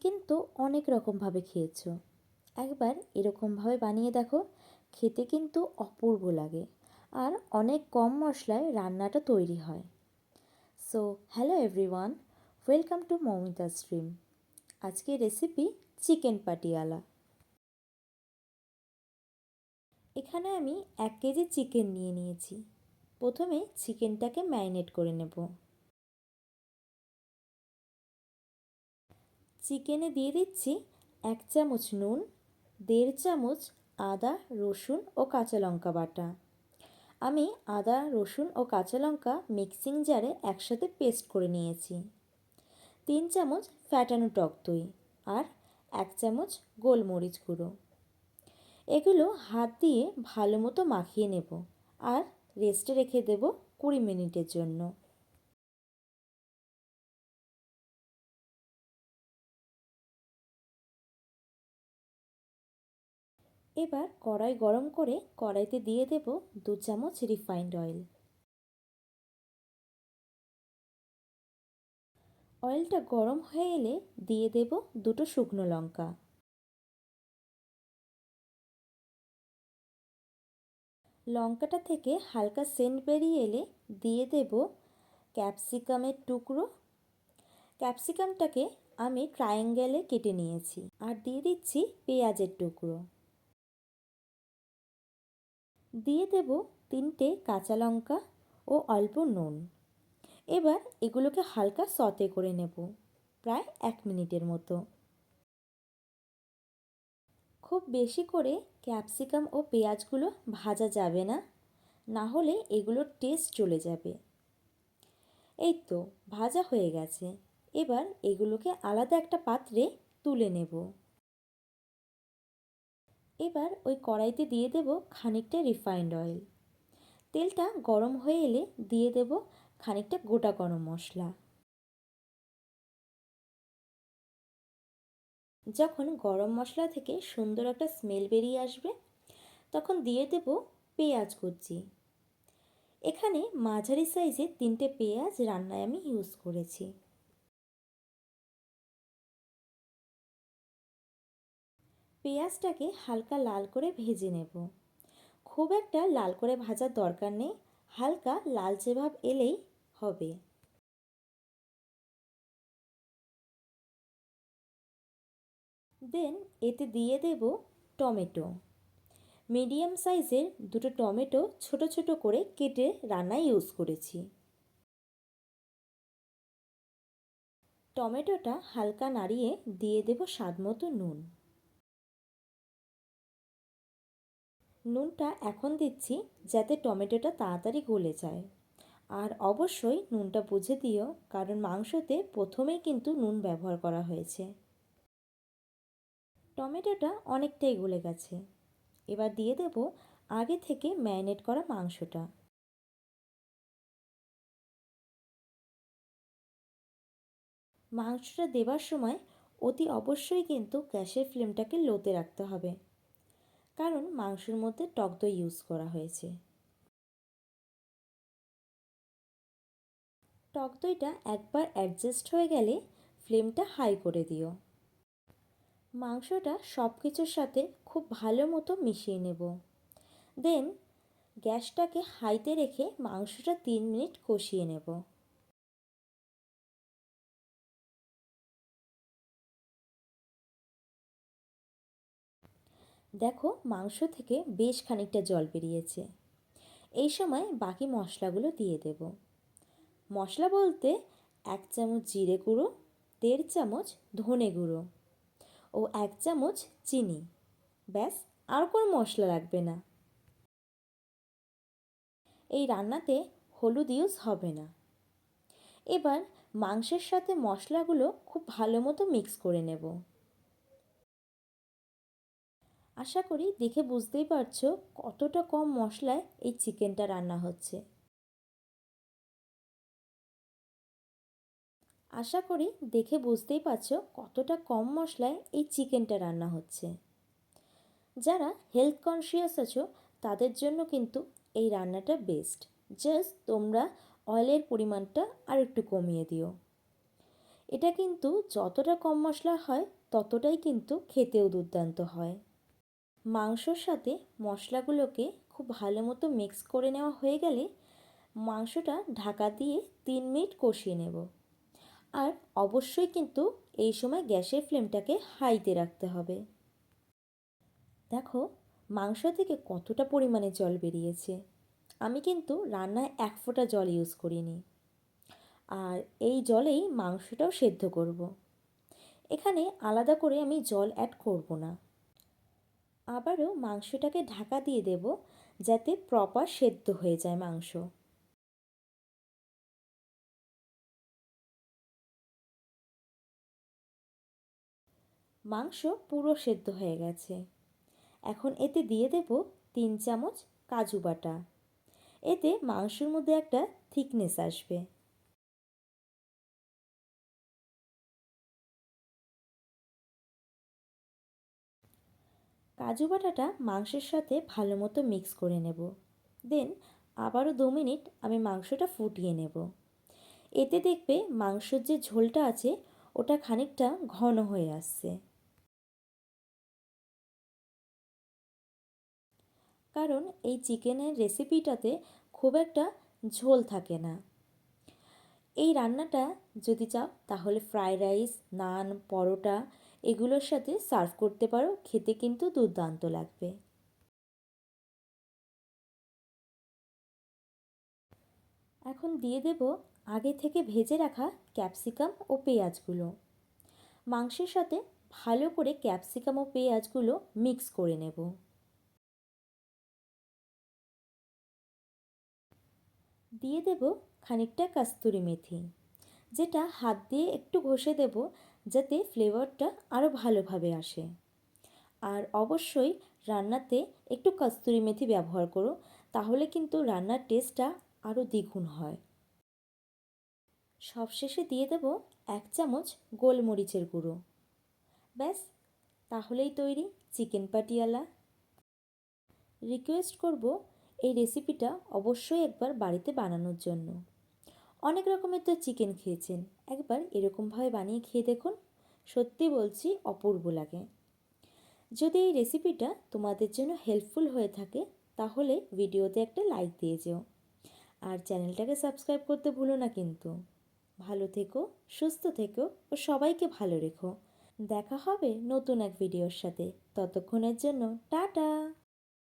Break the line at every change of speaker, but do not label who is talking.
Chicken তো অনেক রকমভাবে খেয়েছো, একবার এরকমভাবে বানিয়ে দেখো। খেতে কিন্তু অপূর্ব লাগে, আর অনেক কম মশলায় রান্নাটা তৈরি হয়। So hello everyone, welcome to Moumita stream. আজকের রেসিপি চিকেন পাটিয়ালা। এখানে আমি 1 কেজি চিকেন নিয়ে নিয়েছি। প্রথমে চিকেনটাকে ম্যারিনেট করে নেব। চিকেনে দিয়ে দিচ্ছি 1 চামচ নুন, 1.5 চামচ আদা রসুন ও কাঁচা লঙ্কা বাটা। আমি আদা রসুন ও কাঁচা লঙ্কা মিক্সিং জারে একসাথে পেস্ট করে নিয়েছি। 3 চামচ ফ্যাটানো টক দই আর 1 চামচ গোলমরিচ গুঁড়ো। এগুলো হাত দিয়ে ভালো মতো মাখিয়ে নেব আর রেস্টে রেখে দেব 20 মিনিটের জন্য। এবার কড়াই গরম করে কড়াইতে দিয়ে দেব 2 চামচ রিফাইন্ড অয়েল। অয়েলটা গরম হয়ে এলে দিয়ে দেব 2 শুকনো লঙ্কা। লঙ্কাটা থেকে হালকা সেন্ট বেরিয়ে এলে দিয়ে দেব ক্যাপসিকামের টুকরো। ক্যাপসিকামটাকে আমি ট্রায়াঙ্গেলে কেটে নিয়েছি। আর দিয়ে দিচ্ছি পেঁয়াজের টুকরো। দিয়ে দেব 3টে কাঁচা লঙ্কা ও অল্প নুন। এবার এগুলোকে হালকা সতে করে নেব, প্রায় 1 মিনিটের মতো। খুব বেশি করে ক্যাপসিকাম ও পেঁয়াজগুলো ভাজা যাবে না, না হলে এগুলোর টেস্ট চলে যাবে। এই তো ভাজা হয়ে গেছে। এবার এগুলোকে আলাদা একটা পাত্রে তুলে নেব। এবার ওই কড়াইতে দিয়ে দেব খানিকটা রিফাইন্ড অয়েল। তেলটা গরম হয়ে এলে দিয়ে দেব খানিকটা গোটা গরম মশলা। যখন গরম মশলা থেকে সুন্দর একটা স্মেল বেরিয়ে আসবে, তখন দিয়ে দেব পেঁয়াজ কুচি। এখানে মাঝারি সাইজের 3টে পেঁয়াজ রান্নায় আমি ইউজ করেছি। পেঁয়াজটাকে হালকা লাল করে ভেজে নেব। খুব একটা লাল করে ভাজার দরকার নেই, হালকা লালচে ভাব এলেই হবে। দেন এতে দিয়ে দেব টমেটো। মিডিয়াম সাইজের 2টো টমেটো ছোট ছোট করে কেটে রান্নায় ইউজ করেছি। টমেটোটা হালকা নাড়িয়ে দিয়ে দেব স্বাদমতো নুন। নুনটা এখন দিচ্ছি যাতে টমেটোটা তাড়াতাড়ি গলে যায়। আর অবশ্যই নুনটা বুঝে দিও, কারণ মাংসতে প্রথমেই কিন্তু নুন ব্যবহার করা হয়েছে। টমেটোটা অনেকটাই গলে গেছে। এবার দিয়ে দেব আগে থেকে ম্যারিনেট করা মাংসটা। মাংসটা দেবার সময় অতি অবশ্যই কিন্তু গ্যাসের ফ্লেমটাকে লোতে রাখতে হবে, কারণ মাংসের মধ্যে টক দই ইউজ করা হয়েছে। টক দইটা একবার অ্যাডজাস্ট হয়ে গেলে ফ্লেমটা হাই করে দিও। মাংসটা সব কিছুর সাথে খুব ভালো মতো মিশিয়ে নেব। দেন গ্যাসটাকে হাইতে রেখে মাংসটা 3 মিনিট কষিয়ে নেব। দেখো মাংস থেকে বেশ খানিকটা জল বেরিয়েছে। এই সময় বাকি মশলাগুলো দিয়ে দেব। মশলা বলতে 1 চামচ জিরে গুঁড়ো, 1.5 চামচ ধনে গুঁড়ো ও 1 চামচ চিনি। ব্যাস, আর কোনো মশলা লাগবে না। এই রান্নাতে হলুদ ইউজ হবে না। এবার মাংসের সাথে মশলাগুলো খুব ভালো মতো মিক্স করে নেব। আশা করি দেখে বুঝতেই পারছো কতটা কম মশলায় এই চিকেনটা রান্না হচ্ছে। আশা করি দেখে বুঝতেই পারছো কতটা কম মশলায় এই চিকেনটা রান্না হচ্ছে। যারা হেলথ কনসিয়াস আছো তাদের জন্য কিন্তু এই রান্নাটা বেস্ট। জাস্ট তোমরা অয়েলের পরিমাণটা আর একটু কমিয়ে দিও। এটা কিন্তু যতটা কম মশলা হয় ততটাই কিন্তু খেতেও দুর্দান্ত হয়। মাংসর সাথে মশলাগুলোকে খুব ভালো মতো মিক্স করে নেওয়া হয়ে গেলে মাংসটা ঢাকা দিয়ে 3 মিনিট কষিয়ে নেব। আর অবশ্যই কিন্তু এই সময় গ্যাসের ফ্লেমটাকে হাইতে রাখতে হবে। দেখো মাংস থেকে কতটা পরিমাণে জল বেরিয়েছে। আমি কিন্তু রান্নায় 1 ফোঁটা জল ইউজ করিনি। আর এই জলেই মাংসটাও সেদ্ধ করব। এখানে আলাদা করে আমি জল অ্যাড করব না। আবারও মাংসটাকে ঢাকা দিয়ে দেব যাতে প্রপার সেদ্ধ হয়ে যায় মাংস। মাংস পুরো সেদ্ধ হয়ে গেছে। এখন এতে দিয়ে দেব 3 চামচ কাজু বাটা। এতে মাংসের মধ্যে একটা থিকনেস আসবে। কাজু বাটাটা মাংসের সাথে ভালো মতো মিক্স করে নেব। দেন আবারও 2 মিনিট আমি মাংসটা ফুটিয়ে নেব। এতে দেখবে মাংসের যে ঝোলটা আছে ওটা খানিকটা ঘন হয়ে আসছে। কারণ এই চিকেনের রেসিপিটাতে খুব একটা ঝোল থাকে না। এই রান্নাটা যদি চাও তাহলে ফ্রাইড রাইস, নান, পরোটা এগুলোর সাথে সার্ভ করতে পারো, খেতে কিন্তু দুর্দান্ত লাগবে। এখন দিয়ে দেব আগে থেকে ভেজে রাখা ক্যাপসিকাম ও পেঁয়াজগুলো। মাংসের সাথে ভালো করে ক্যাপসিকাম ও পেঁয়াজগুলো মিক্স করে নেব। দিয়ে দেব খানিকটা কাস্তুরি মেথি, যেটা হাত দিয়ে একটু ঘষে দেব যাতে ফ্লেভারটা আরও ভালোভাবে আসে। আর অবশ্যই রান্নাতে একটু কস্তুরি মেথি ব্যবহার করো, তাহলে কিন্তু রান্নার টেস্টটা আরও দ্বিগুণ হয়। সবশেষে দিয়ে দেব 1 চামচ গোলমরিচের গুঁড়ো। ব্যাস, তাহলেই তৈরি চিকেন পাটিয়ালা। রিকোয়েস্ট করব এই রেসিপিটা অবশ্যই একবার বাড়িতে বানানোর জন্য। অনেক রকমের তো চিকেন খেয়েছেন, একবার এরকমভাবে বানিয়ে খেয়ে দেখুন, সত্যি বলছি অপূর্ব লাগে। যদি এই রেসিপিটা তোমাদের জন্য হেল্পফুল হয়ে থাকে তাহলে ভিডিওতে একটা লাইক দিয়ে যেও। আর চ্যানেলটাকে সাবস্ক্রাইব করতে ভুলো না কিন্তু। ভালো থেকো, সুস্থ থেকো ও সবাইকে ভালো রেখো। দেখা হবে নতুন এক ভিডিওর সাথে। ততক্ষণের জন্য টাটা।